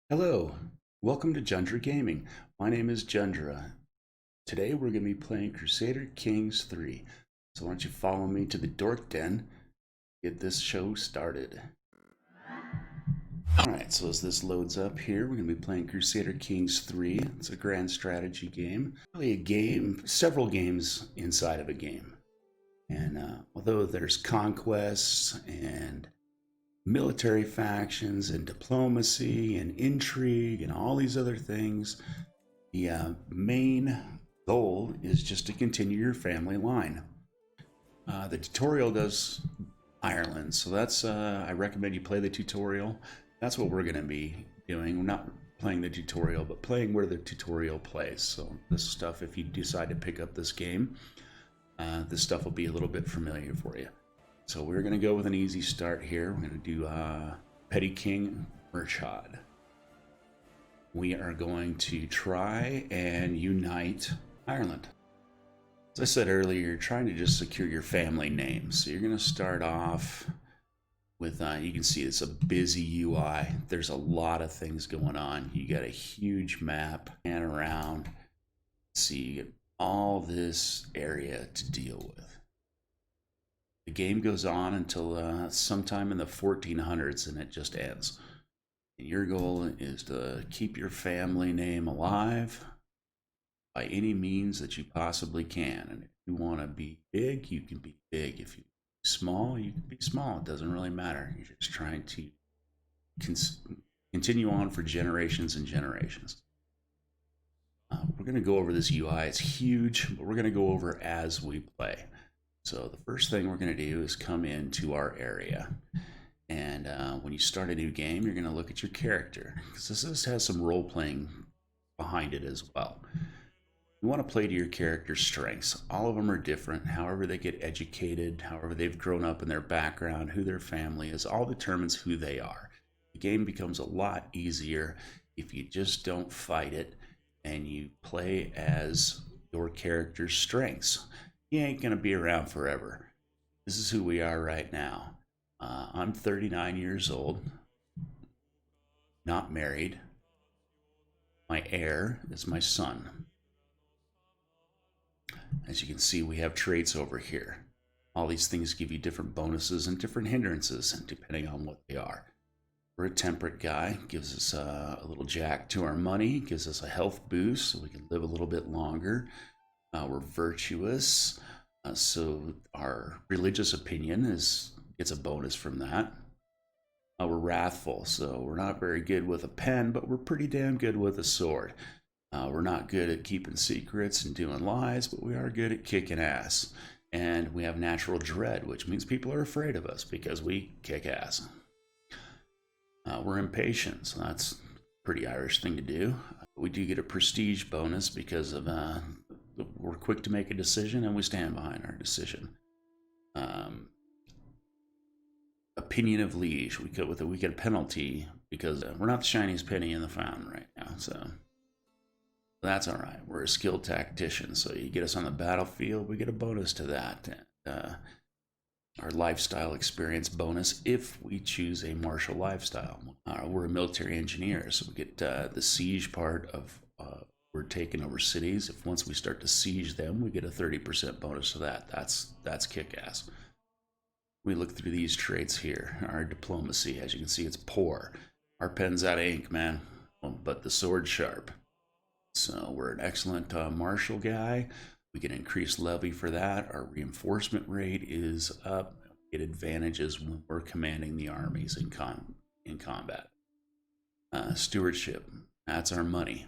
Hello, welcome to Jundra Gaming. My name is Jundra. Today we're going to be playing Crusader Kings 3. So why don't you follow me to the Dork Den, get this show started. Alright, so as this loads up here, we're going to be playing Crusader Kings 3. It's a grand strategy game. Really a game, several games inside of a game. And although there's conquests and military factions and diplomacy and intrigue and all these other things, the main goal is just to continue your family line. The tutorial does Ireland, so that's I recommend you play the tutorial. That's what we're going to be doing. We're not playing the tutorial, but playing where the tutorial plays. So this stuff, if you decide to pick up this game, this stuff will be a little bit familiar for you. So we're going to go with an easy start here. We're going to do Petty King Murchad. We are going to try and unite Ireland. As I said earlier, you're trying to just secure your family name. So you're going to start off with, you can see it's a busy UI. There's a lot of things going on. You got a huge map and around. See, you get all this area to deal with. The game goes on until sometime in the 1400s and it just ends. And your goal is to keep your family name alive by any means that you possibly can. And if you want to be big, you can be big. If you be small, you can be small. It doesn't really matter. You're just trying to continue on for generations and generations. We're going to go over this UI. It's huge, but we're going to go over as we play. So the first thing we're going to do is come into our area. And when you start a new game, you're going to look at your character, because this has some role-playing behind it as well. You want to play to your character's strengths. All of them are different. However they get educated, however they've grown up in their background, who their family is, all determines who they are. The game becomes a lot easier if you just don't fight it and you play as your character's strengths. You ain't gonna be around forever. This is who we are right now. I'm 39 years old, not married. My heir is my son. As you can see, we have traits over here. All these things give you different bonuses and different hindrances, depending on what they are. We're a temperate guy, gives us a little jack to our money, gives us a health boost so we can live a little bit longer. We're virtuous, so our religious opinion gets a bonus from that. We're wrathful, so we're not very good with a pen, but we're pretty damn good with a sword. We're not good at keeping secrets and doing lies, but we are good at kicking ass. And we have natural dread, which means people are afraid of us because we kick ass. We're impatient, so that's a pretty Irish thing to do. We do get a prestige bonus because of we're quick to make a decision and we stand behind our decision. Opinion of liege, we get a penalty because we're not the shiniest penny in the fountain right now, so that's all right. We're a skilled tactician, so you get us on the battlefield, we get a bonus to that. Our lifestyle experience bonus if we choose a martial lifestyle. We're a military engineer, so we get the siege part of we're taking over cities. If once we start to siege them, we get a 30% bonus to that. That's kick-ass. We look through these traits here. Our diplomacy, as you can see, it's poor. Our pen's out of ink, man, but the sword's sharp. So we're an excellent martial guy. We get increased levy for that. Our reinforcement rate is up. We get advantages when we're commanding the armies in combat. Stewardship, that's our money.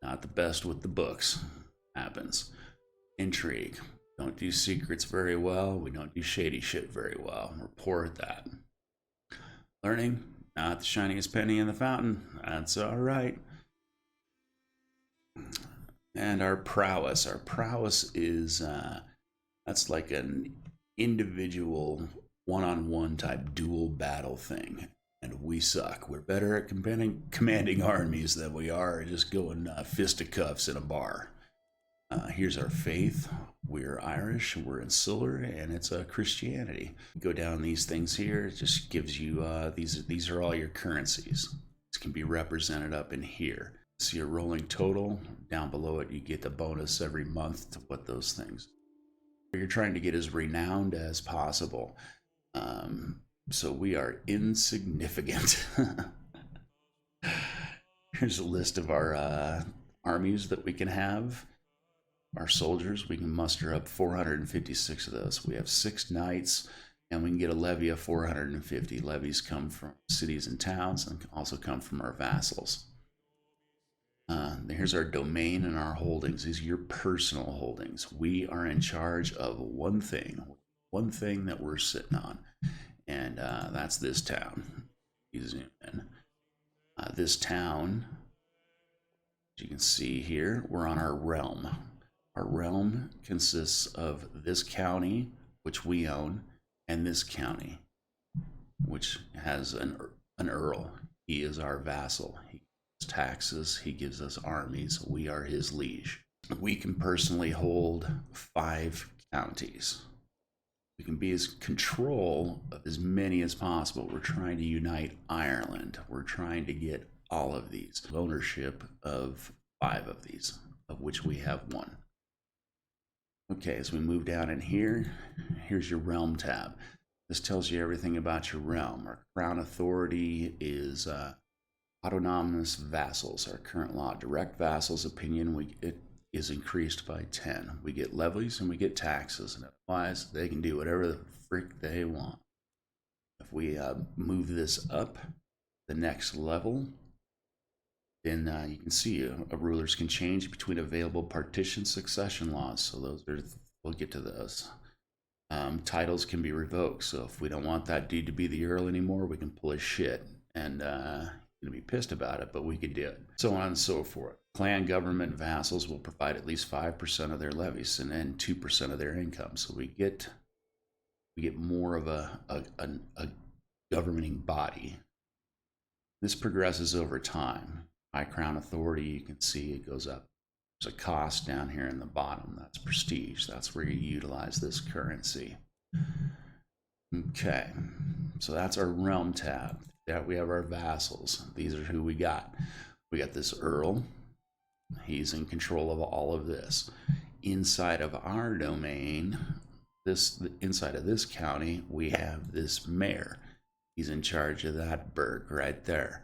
Not the best with the books. Happens. Intrigue. Don't do secrets very well. We don't do shady shit very well. We're poor at that. Learning. Not the shiniest penny in the fountain. That's all right. And our prowess. Our prowess is, that's like an individual one-on-one type dual battle thing. And we suck. We're better at commanding armies than we are just going fisticuffs in a bar. Here's our faith. We're Irish, we're insular, and it's Christianity. Go down these things here. It just gives you these are all your currencies. This can be represented up in here. See your rolling total. Down below it, you get the bonus every month to what those things. You're trying to get as renowned as possible. So we are insignificant. Here's a list of our armies that we can have. Our soldiers, we can muster up 456 of those. We have 6 knights, and we can get a levy of 450. Levies come from cities and towns and also come from our vassals. Here's our domain and our holdings. These are your personal holdings. We are in charge of one thing that we're sitting on, and that's this town. You zoom in. This town, as you can see here, we're on our realm. Our realm consists of this county, which we own, and this county, which has an earl. He is our vassal. He gives taxes, he gives us armies. We are his liege. We can personally hold 5 counties. We can be as control of as many as possible. We're trying to unite Ireland. We're trying to get all of these. Ownership of 5 of these, of which we have 1. Okay, as we move down in here, here's your realm tab. This tells you everything about your realm. Our crown authority is autonomous vassals. Our current law, direct vassals opinion, it is increased by 10. We get levies and we get taxes, and otherwise they can do whatever the frick they want. If we move this up the next level, then you can see rulers can change between available partition succession laws. So those are, we'll get to those. Titles can be revoked. So if we don't want that dude to be the earl anymore, we can pull his shit, and he's gonna be pissed about it, but we could do it. So on and so forth. Clan government vassals will provide at least 5% of their levies and then 2% of their income. So we get more of a governing body. This progresses over time. High crown authority, you can see it goes up. There's a cost down here in the bottom. That's prestige. That's where you utilize this currency. Okay, so that's our realm tab. Yeah, we have our vassals. These are who we got. We got this earl. He's in control of all of this. Inside of our domain, inside of this county, we have this mayor. He's in charge of that burg right there.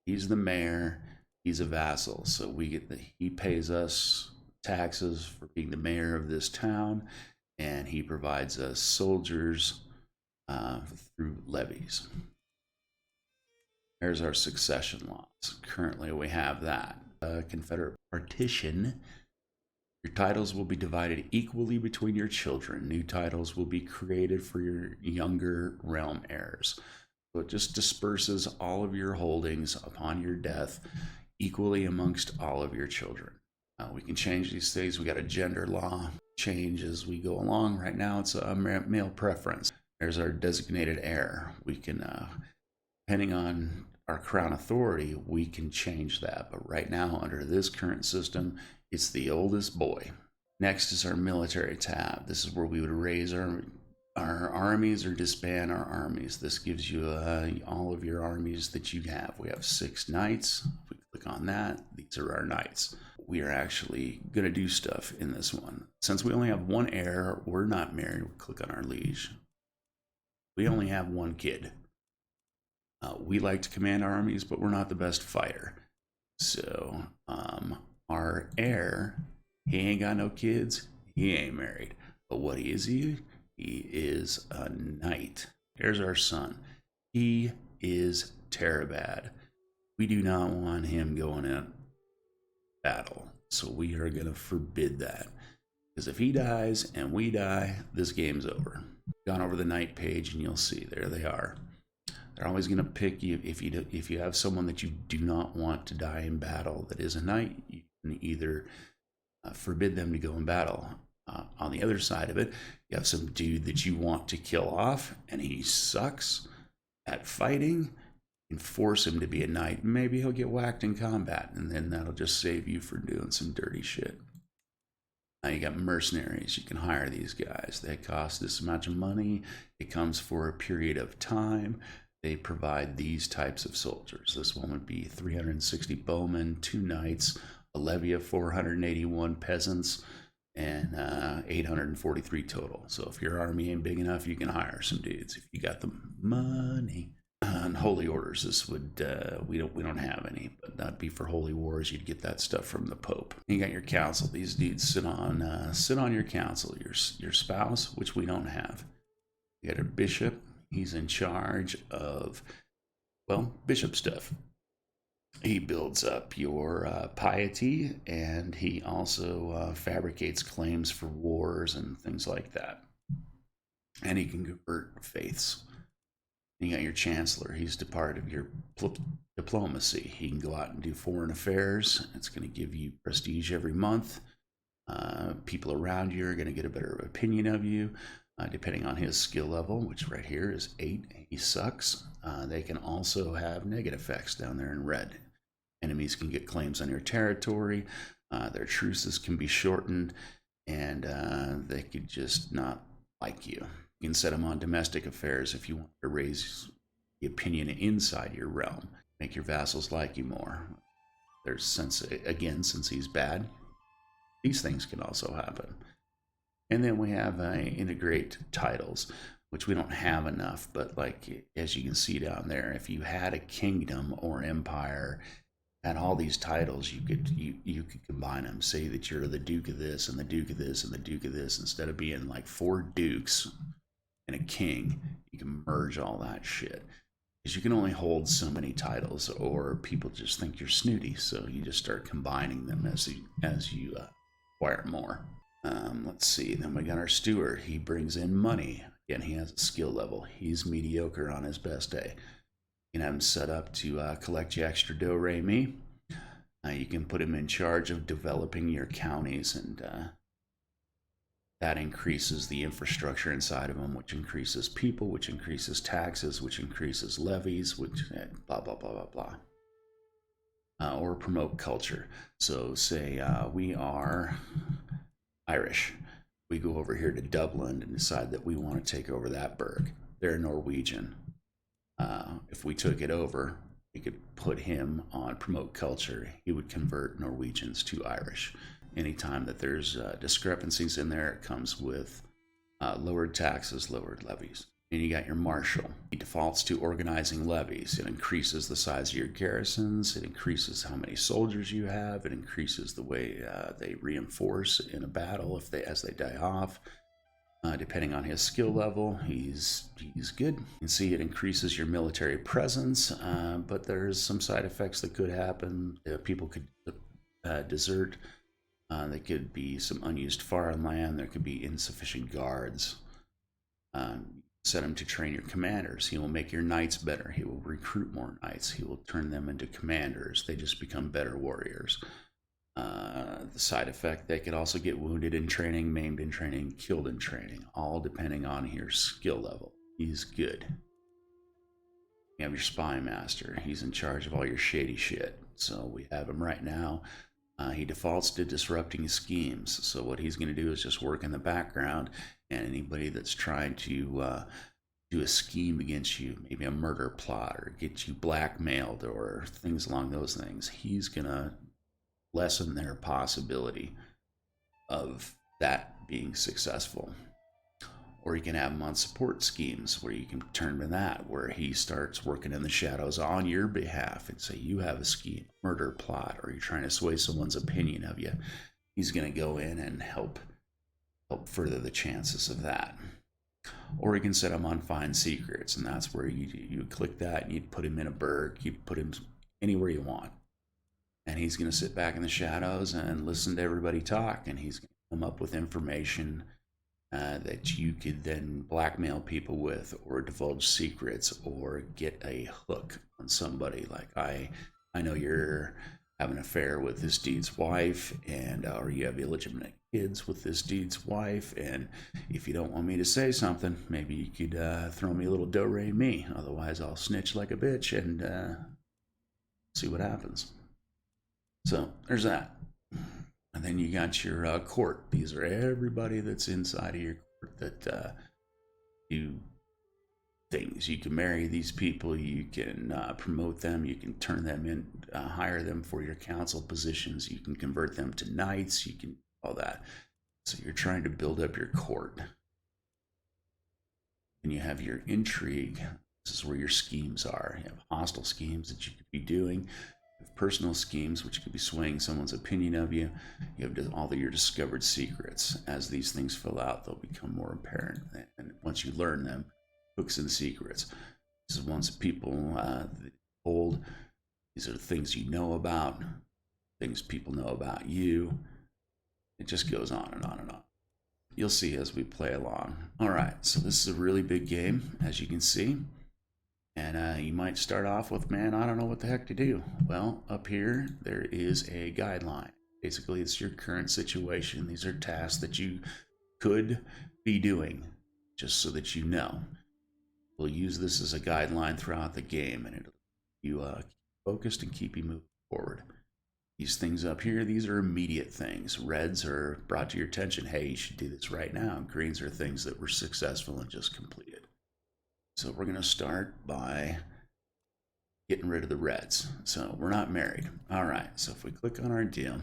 He's the mayor. He's a vassal, so he pays us taxes for being the mayor of this town, and he provides us soldiers through levies. There's our succession laws. Currently, we have that. Confederate partition. Your titles will be divided equally between your children. New titles will be created for your younger realm heirs. So it just disperses all of your holdings upon your death equally amongst all of your children. We can change these things. We got a gender law change as we go along. Right now, it's a male preference. There's our designated heir. We can, depending on our crown authority, we can change that. But right now, under this current system, it's the oldest boy. Next is our military tab. This is where we would raise our armies or disband our armies. This gives you all of your armies that you have. We have 6 knights. If we click on that, these are our knights. We are actually going to do stuff in this one. Since we only have 1 heir, we're not married. We click on our liege. We only have 1 kid. We like to command our armies, but we're not the best fighter. So our heir, he ain't got no kids. He ain't married. But what is he? He is a knight. Here's our son. He is Terabad. We do not want him going in battle. So we are going to forbid that. Because if he dies and we die, this game's over. Gone over the knight page and you'll see there they are. They're always going to pick you if you have someone that you do not want to die in battle that is a knight. You can either forbid them to go in battle. On the other side of it, you have some dude that you want to kill off, and he sucks at fighting, and force him to be a knight. Maybe he'll get whacked in combat, and then that'll just save you for doing some dirty shit. Now you got mercenaries. You can hire these guys. They cost this amount of money. It comes for a period of time. they provide these types of soldiers. This one would be 360 bowmen, 2 knights, a levy of 481 peasants, and 843 total. So if your army ain't big enough, you can hire some dudes if you got the money. On holy orders, this would we don't have any, but that'd be for holy wars. You'd get that stuff from the Pope. You got your council. These dudes sit on your council. Your spouse, which we don't have. You got a bishop. He's in charge of, well, bishop stuff. He builds up your piety, and he also fabricates claims for wars and things like that. And he can convert faiths. You got your chancellor. He's the part of your diplomacy. He can go out and do foreign affairs. It's going to give you prestige every month. People around you are going to get a better opinion of you, depending on his skill level, which right here is 8. He sucks. They can also have negative effects down there in red. Enemies can get claims on your territory. Their truces can be shortened, and they could just not like you. You can set them on domestic affairs if you want to raise the opinion inside your realm, make your vassals like you more. There's since he's bad, these things can also happen. And then we have integrate titles, which we don't have enough, but like as you can see down there, if you had a kingdom or empire, had all these titles, you could combine them. Say that you're the Duke of this and the Duke of this and the Duke of this. Instead of being like 4 dukes and a king, you can merge all that shit. Because you can only hold so many titles, or people just think you're snooty. So you just start combining them as you acquire more. Let's see. Then we got our steward. He brings in money. Again, he has a skill level. He's mediocre on his best day. You can have him set up to collect you extra do re mi. You can put him in charge of developing your counties, and that increases the infrastructure inside of them, which increases people, which increases taxes, which increases levies, which blah, blah, blah, blah, blah. Or promote culture. So say we are Irish. We go over here to Dublin and decide that we want to take over that burg. They're Norwegian. If we took it over, we could put him on promote culture. He would convert Norwegians to Irish. Anytime that there's discrepancies in there, it comes with lowered taxes, lowered levies. And you got your marshal. He defaults to organizing levies. It increases the size of your garrisons. It increases how many soldiers you have. It increases the way they reinforce in a battle as they die off. Depending on his skill level, he's good. You can see it increases your military presence, but there's some side effects that could happen. People could desert. There could be some unused foreign land. There could be insufficient guards. Set him to train your commanders. He will make your knights better. He will recruit more knights. He will turn them into commanders. They just become better warriors. The side effect, they could also get wounded in training, maimed in training, killed in training, all depending on your skill level. He's good. You have your spy master. He's in charge of all your shady shit. So we have him right now. He defaults to disrupting schemes. So what he's going to do is just work in the background, and anybody that's trying to do a scheme against you, maybe a murder plot or get you blackmailed or things along those things, he's going to lessen their possibility of that being successful. Or you can have him on support schemes where you can turn to that, where he starts working in the shadows on your behalf and say you have a scheme, murder plot, or you're trying to sway someone's opinion of you. He's going to go in and help further the chances of that. Or you can set him on find secrets, and that's where you click that and you put him in a burg, you put him anywhere you want. And he's going to sit back in the shadows and listen to everybody talk, and he's going to come up with information that you could then blackmail people with, or divulge secrets, or get a hook on somebody. Like, I know you're having an affair with this dude's wife, and or you have illegitimate kids with this dude's wife, and if you don't want me to say something, maybe you could throw me a little do re mi. Otherwise, I'll snitch like a bitch and see what happens. So there's that. And then you got your court. These are everybody that's inside of your court that you things. You can marry these people, you can promote them, you can turn them in, hire them for your council positions, you can convert them to knights, you can all that. So you're trying to build up your court. And you have your intrigue. This is where your schemes are. You have hostile schemes that you could be doing. You have personal schemes, which could be swaying someone's opinion of you. You have all of your discovered secrets. As these things fill out, they'll become more apparent. And once you learn them, hooks and secrets. This is once people hold. These are the things you know about, things people know about you. It just goes on and on and on. You'll see as we play along. All right, so this is a really big game, as you can see. And you might start off with, man, I don't know what the heck to do. Well, up here, there is a guideline. Basically, it's your current situation. These are tasks that you could be doing, just so that you know. We'll use this as a guideline throughout the game, and it'll keep you focused and keep you moving forward. These things up here, these are immediate things. Reds are brought to your attention. Hey, you should do this right now. Greens are things that were successful and just completed. So we're going to start by getting rid of the reds. So we're not married. All right, so if we click on our deal,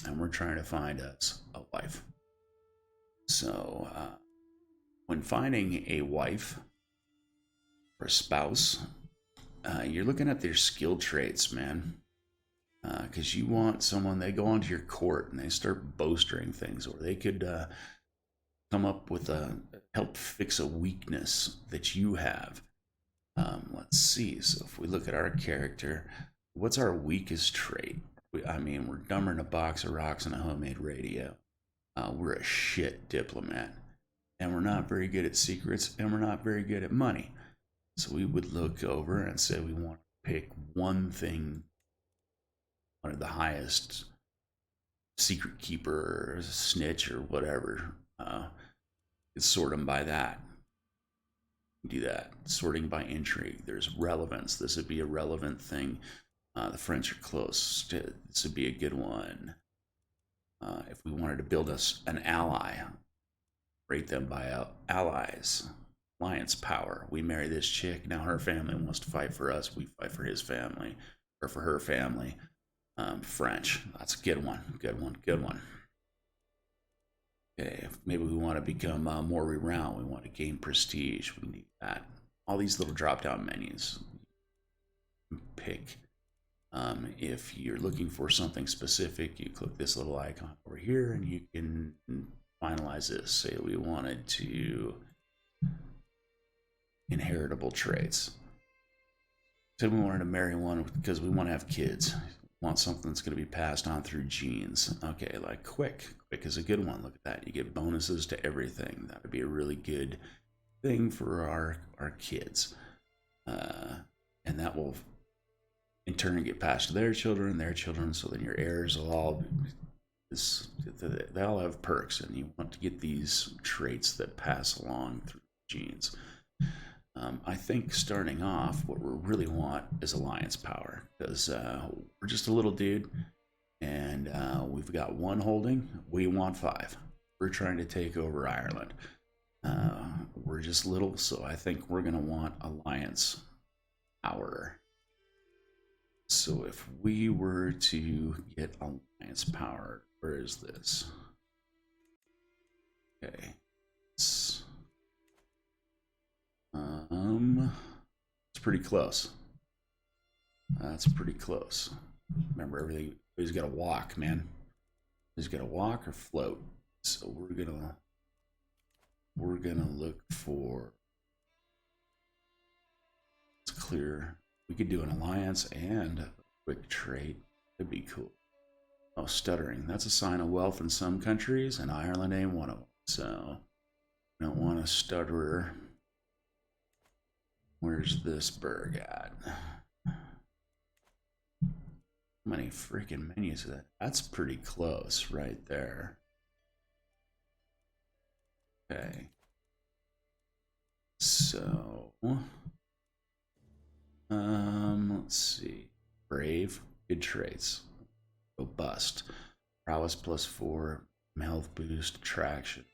and we're trying to find us a wife. So when finding a wife or a spouse, you're looking at their skill traits, man. Because you want someone, they go onto your court and they start bolstering things, or they could come up with help fix a weakness that you have. Let's see. So if we look at our character, what's our weakest trait? I mean, we're dumber than a box of rocks and a homemade radio. We're a shit diplomat, and we're not very good at secrets, and we're not very good at money. So we would look over and say we want to pick one thing. One of the highest secret keeper or snitch or whatever. Sort them by that. Do that. Sorting by intrigue. There's relevance. This would be a relevant thing. The French are close. This would be a good one. If we wanted to build us an ally, rate them by allies. Alliance power. We marry this chick. Now her family wants to fight for us. We fight for his family or for her family. French, that's a good one, good one, good one. Okay, maybe we want to become more renowned. We want to gain prestige. We need that. All these little drop-down menus. Pick. If you're looking for something specific, you click this little icon over here, and you can finalize this. Say we wanted to inheritable traits. Say we wanted to marry one because we want to have kids. Want something that's going to be passed on through genes. Okay, like quick is a good one. Look at that. You get bonuses to everything. That would be a really good thing for our kids, and that will in turn get passed to their children, so then your heirs will all they all have perks, and you want to get these traits that pass along through genes. I think starting off, what we really want is alliance power, because we're just a little dude, and we've got one holding. We want 5. We're trying to take over Ireland. We're just little, so I think we're going to want alliance power. So if we were to get alliance power, where is this? Okay. It's pretty close. That's pretty close. Remember, everybody's got to walk, man. He's got to walk or float. So we're gonna look for. It's clear. We could do an alliance and a quick trait. That'd be cool. Oh, stuttering. That's a sign of wealth in some countries, and Ireland ain't one of them. So we don't want a stutterer. Where's this burg at? How many freaking menus is that? That's pretty close right there. Okay. So, let's see. Brave, good traits. Robust. Prowess +4, health boost, attraction.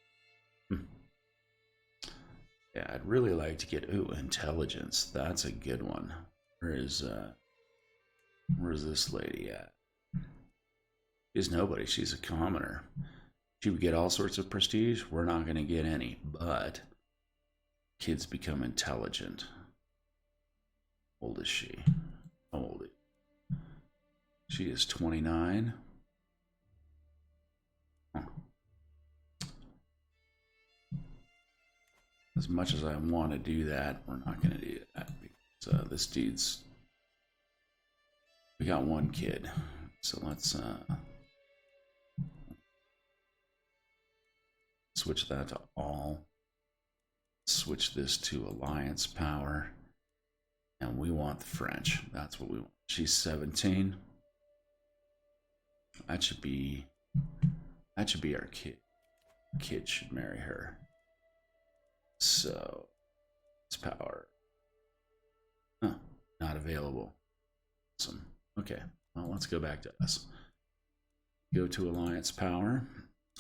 Yeah, I'd really like to get, ooh, intelligence. That's a good one. Where's this lady at? She's nobody. She's a commoner. She would get all sorts of prestige. We're not going to get any, but kids become intelligent. How old is she? How old is she? She is 29. Huh. As much as I want to do that, we're not going to do that because this dude's. We got one kid, so let's switch that to all. Switch this to alliance power, and we want the French. That's what we want. She's 17. That should be our kid. Kid should marry her. So, it's power. Huh, not available. Awesome. Okay, well, let's go back to us. Go to alliance power,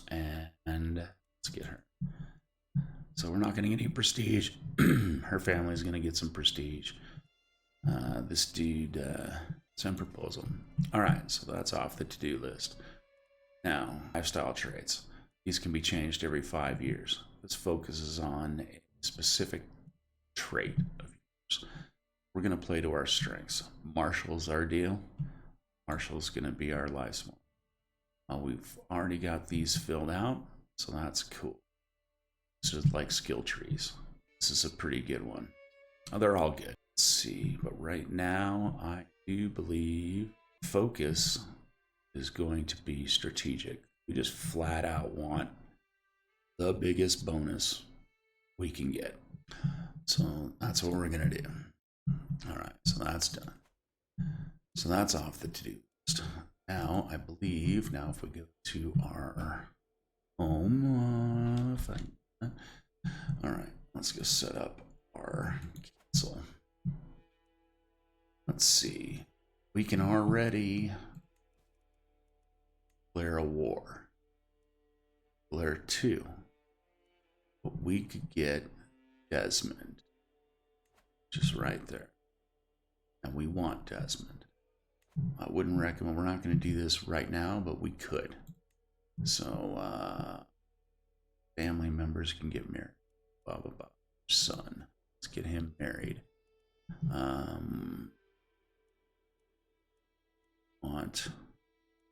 and let's get her. So we're not going to get any prestige. Her family's going to get some prestige. This dude, send proposal. All right, so that's off the to-do list. Now, lifestyle traits. These can be changed every 5 years. This focuses on a specific trait of yours. We're going to play to our strengths. Martial's our deal. Martial's going to be our lifestyle. We've already got these filled out, so that's cool. This is like skill trees. This is a pretty good one. Oh, they're all good. Let's see, but right now I do believe focus is going to be strategic. We just flat out want the biggest bonus we can get. So that's what we're gonna do. All right, so that's done. So that's off the to-do list. Now, I believe, if we go to our home, all right, let's go set up our cancel. Let's see. We can already declare a war. Declare 2. But we could get Desmond. Just right there. And we want Desmond. I wouldn't recommend, we're not going to do this right now, but we could. So, family members can get married. Blah, blah, blah. Son. Let's get him married. Want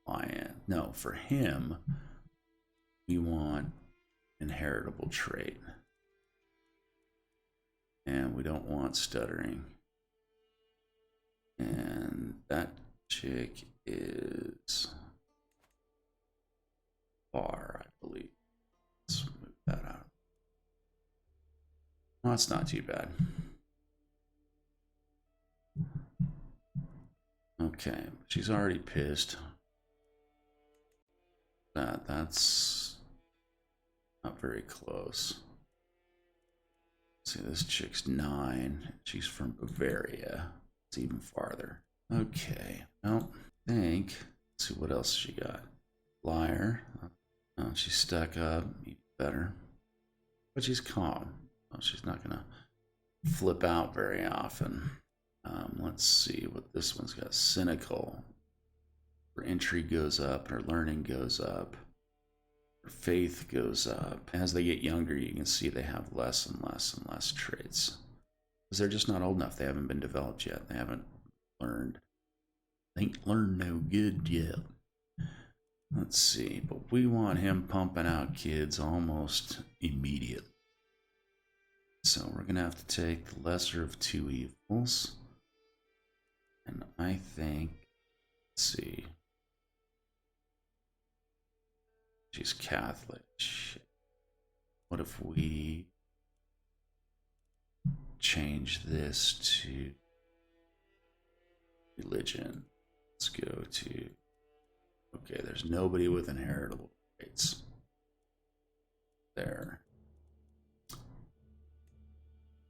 client. No, for him, we want inheritable trait. And we don't want stuttering. And that chick is far, I believe. Let's move that out. Well, that's not too bad. Okay, she's already pissed. That's not very close. See, this chick's 9. She's from Bavaria. It's even farther. Okay, well, I think. Let's see what else she got. Liar. Oh, she's stuck up. Even better. But she's calm. Oh, she's not gonna flip out very often. Let's see what this one's got. Cynical. Her entry goes up, her learning goes up, her faith goes up. As they get younger, you can see they have less and less and less traits. Because they're just not old enough. They haven't been developed yet. They haven't learned. They ain't learned no good yet. Let's see, but we want him pumping out kids almost immediately. So we're gonna have to take the lesser of 2 evils. And I think, let's see. She's Catholic. Shit. What if we change this to religion? Let's go to, okay, there's nobody with inheritable traits there.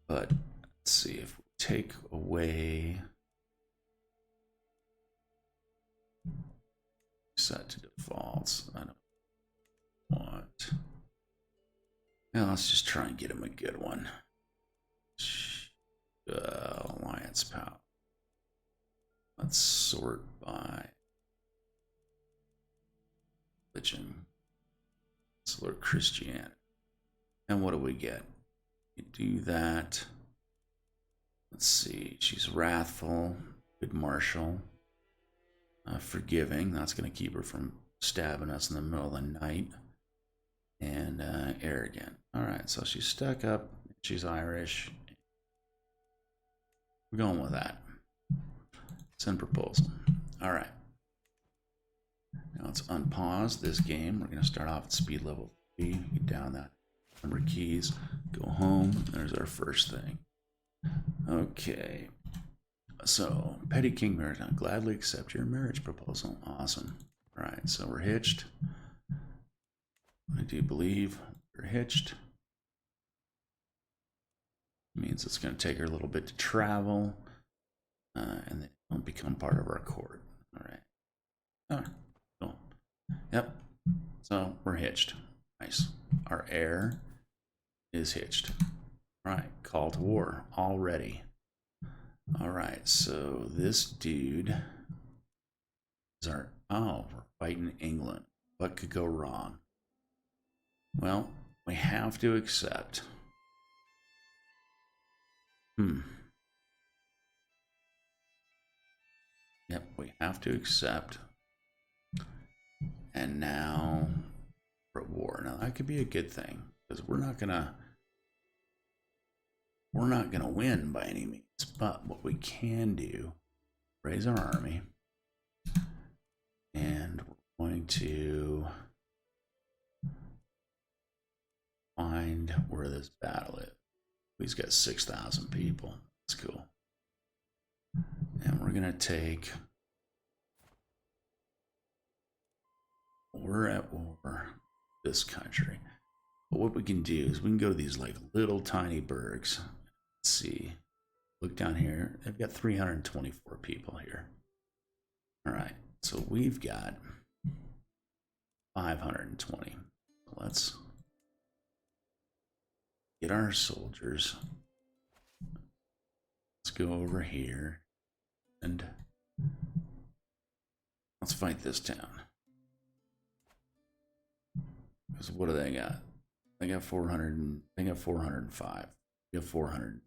But let's see, if we take away set to defaults, I don't want. Now let's just try and get him a good one. Alliance power. Let's sort by religion. Sort Christianity. And what do we get? You do that. Let's see. She's wrathful, good martial, forgiving. That's going to keep her from stabbing us in the middle of the night. And arrogant. All right, so she's stuck up. She's Irish. We're going with that. Send proposal. All right. Now let's unpause this game. We're going to start off at speed level 3. Get down that number of keys. Go home. There's our first thing. Okay. So, Petty King marriage. I gladly accept your marriage proposal. Awesome. All right, so we're hitched. I do believe we're hitched. Means it's going to take her a little bit to travel, and they don't become part of our court. All right. Oh, cool. Yep. So we're hitched. Nice. Our heir is hitched. All right. Call to war already. All right. So this dude is our. Oh, we're fighting England. What could go wrong? Well, we have to accept. Yep, we have to accept. And now we're at war. Now that could be a good thing because we're not gonna win by any means. But what we can do, raise our army, and we're going to find where this battle is. He's got 6,000 people. That's cool. And we're gonna take. We're at war this country. But what we can do is we can go to these like little tiny burgs. Let's see. Look down here. They've got 324 people here. All right. So we've got 520. Let's get our soldiers. Let's go over here and let's fight this town. Because what do they got? They got 400. They got 405. We got 400.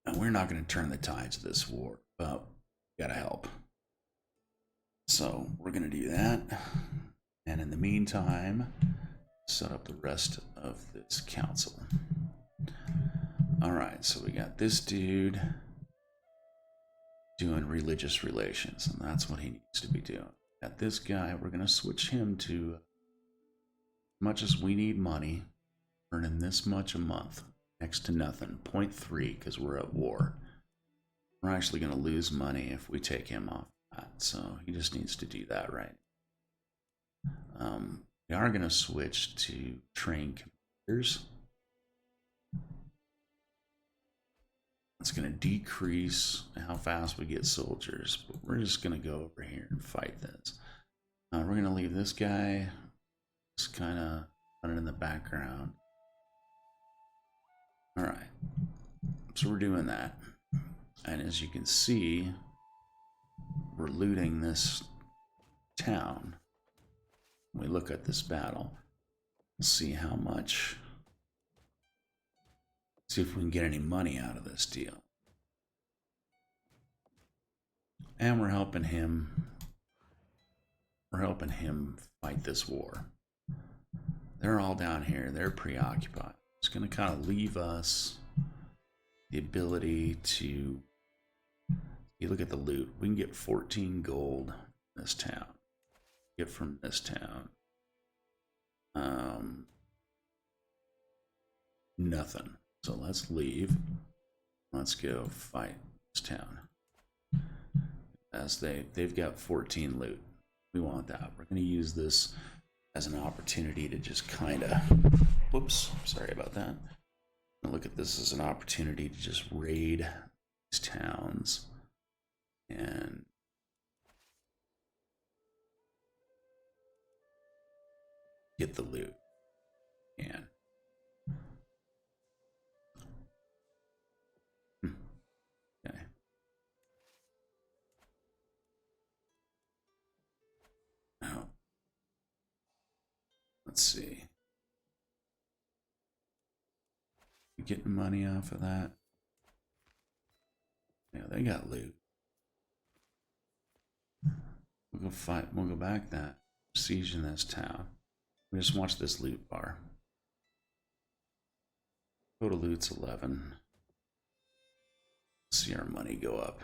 And we're not going to turn the tides of this war, but we got to help. So we're going to do that. And in the meantime, set up the rest of this council. All right, so we got this dude doing religious relations, and that's what he needs to be doing. Got this guy, we're going to switch him to, as much as we need money, earning this much a month, next to nothing, 0.3, because we're at war. We're actually going to lose money if we take him off that, so he just needs to do that right. We are going to switch to train commanders. It's going to decrease how fast we get soldiers, but we're just going to go over here and fight this. We're going to leave this guy just kind of running in the background. All right, so we're doing that. And as you can see, we're looting this town. When we look at this battle, we'll see how much. See if we can get any money out of this deal. And we're helping him. We're helping him fight this war. They're all down here. They're preoccupied. It's going to kind of leave us the ability to. You look at the loot. We can get 14 gold in this town. Get from this town. Nothing. So let's leave. Let's go fight this town. As they've got 14 loot. We want that. We're going to use this as an opportunity to just kind of. Whoops. Sorry about that. Look at this as an opportunity to just raid these towns and get the loot. And Let's see. You getting money off of that? Yeah, they got loot. We'll go fight. We'll go back that. Siege in this town. We just watch this loot bar. Total loot's 11. See our money go up.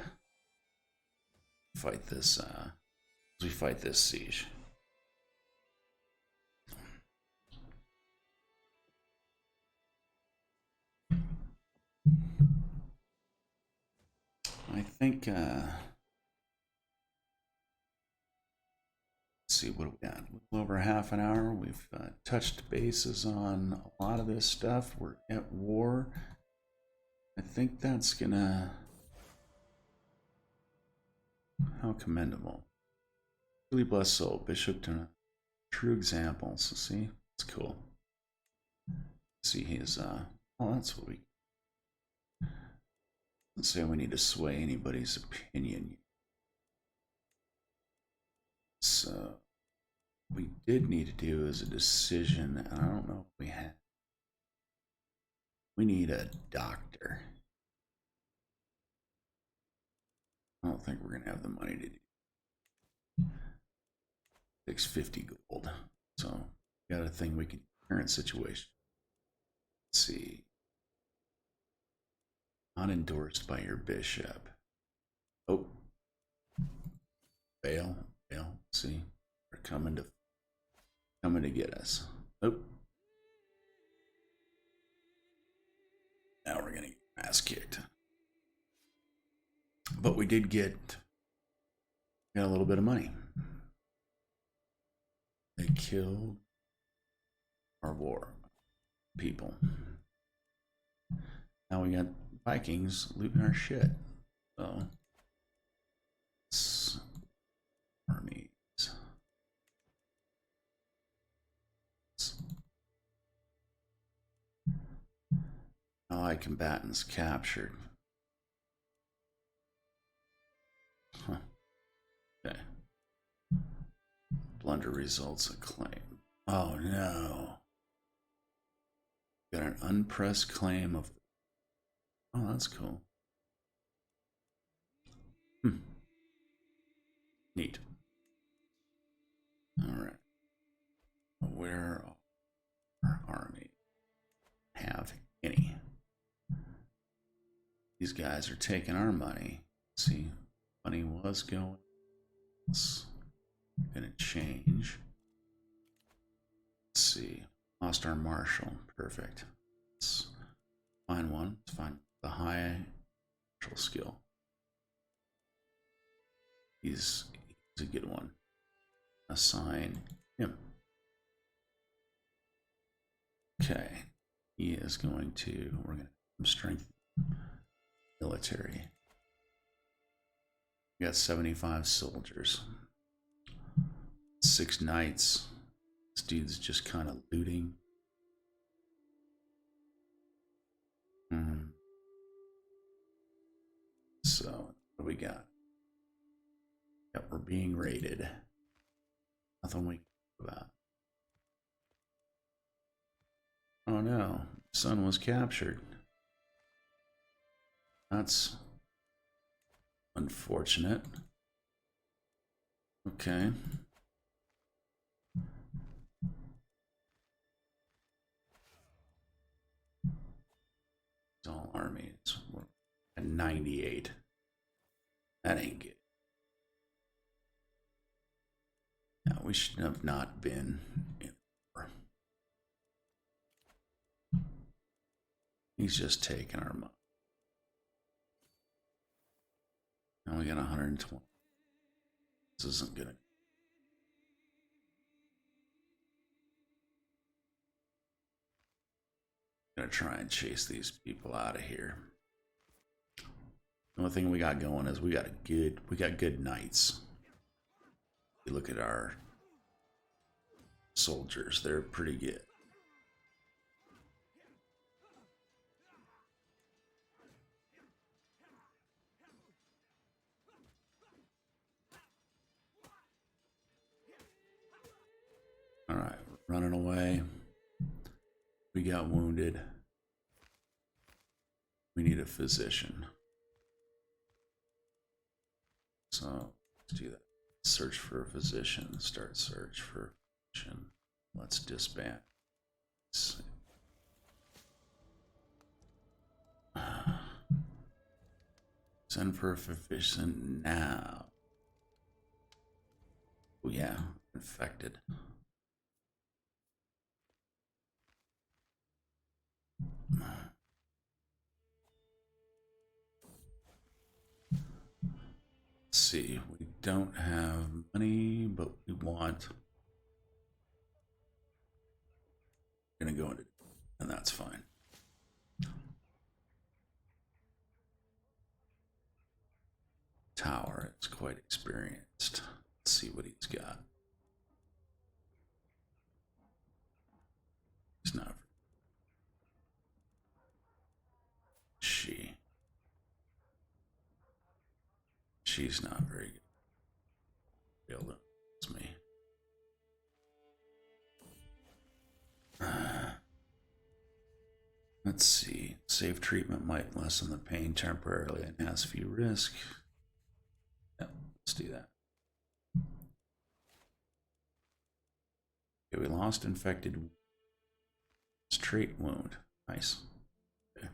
Fight this. We fight this siege. I think. Let's see what we got. A little over half an hour. We've touched bases on a lot of this stuff. We're at war. I think that's gonna. How commendable. Really blessed soul, Bishop to true example. So see, it's cool. See his oh, that's what we. Let's say we need to sway anybody's opinion. So we did need to do is a decision, and I don't know if we had. We need a doctor. I don't think we're gonna have the money to do 650 gold. So we got a thing we can current situation. Let's see. Not endorsed by your bishop. Oh. Fail. See, they're coming to get us. Oh. Now we're gonna get ass kicked. But we did get a little bit of money. They killed our war people. Now we got Vikings looting our shit. So armies. Allied combatants captured. Huh. Okay. Blunder results a claim. Oh no. Got an unpressed claim of. Oh, that's cool. Neat. All right. Where are our army? Have any? These guys are taking our money. Let's see, money was going. It's gonna change. Let's see. Lost our marshal. Perfect. Let's find one. Let's find the high martial skill. He's a good one. Assign him. Okay. He is going to. We're going to strengthen military. We got 75 soldiers. 6 knights. This dude's just kind of looting. So, what do we got? Yep, we're being raided. Nothing we can do about. Oh no, son was captured. That's unfortunate. Okay. It's all armies. We're at 98. That ain't good. No, we should have not been in war. He's just taking our money. Now we got 120. This isn't good. Gonna try and chase these people out of here. The only thing we got going is we got good knights. You look at our soldiers, they're pretty good. All right, we're running away. away. We got wounded. We need a physician. So let's do that. Search for a physician. Start search for a physician. Let's disband. Send for a physician now. Oh yeah, infected. Let's see, we don't have money, but we want. We're gonna go into, and that's fine. Tower is quite experienced. Let's see what he's got. He's not. She's not very good. It's me. Let's see. Safe treatment might lessen the pain temporarily and has few risk. Yep, let's do that. Okay, we lost infected. Straight wound. Nice. Okay.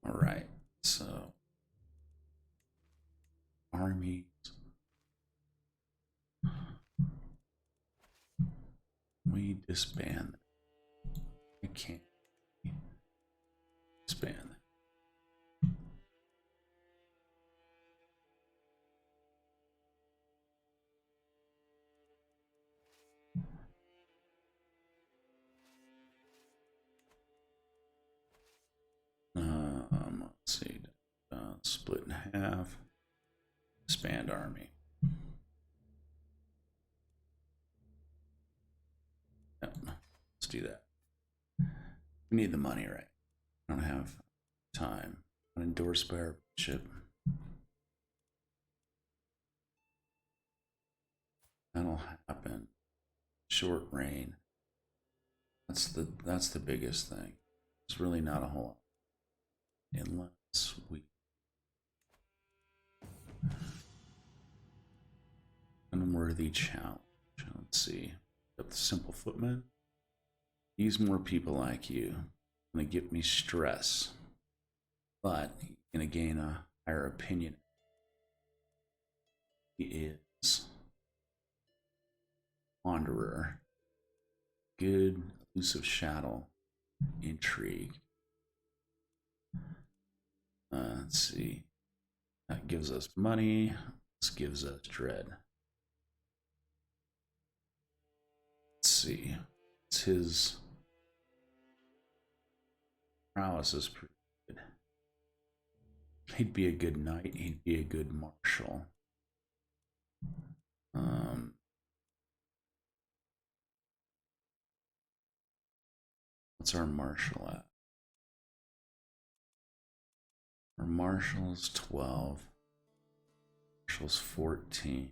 All right. So armies. We disband. I can't disband. Let's see. Split in half. Disband army. Yep. Let's do that. We need the money, right? I don't have time. Endorsed by our ship. That'll happen. Short reign. That's the biggest thing. It's really not a whole lot. Unless we unworthy challenge. Let's see. Got the simple footman. Use more people like you. Gonna give me stress. But he's gonna gain a higher opinion. He is wanderer. Good, elusive shadow. Intrigue. Let's see. That gives us money. This gives us dread. Let's see. It's his prowess is pretty good. He'd be a good knight. He'd be a good marshal. What's our marshal at? Our marshal's 12. Marshal's 14.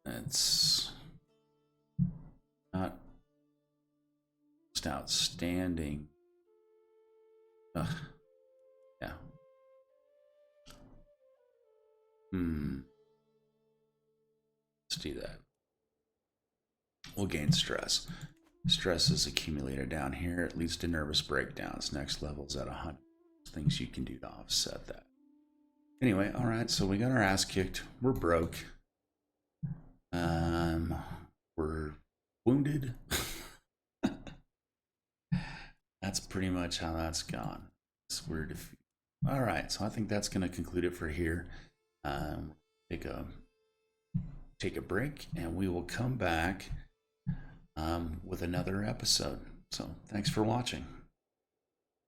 It's not just outstanding. Ugh. Yeah. Let's do that. We'll gain stress. Stress is accumulated down here. It leads to nervous breakdowns. Next level's at 100. Things you can do to offset that. Anyway, all right. So we got our ass kicked. We're broke. We're wounded. That's pretty much how that's gone. We're defeated. All right. So I think that's going to conclude it for here. Take a break, and we will come back with another episode. So thanks for watching.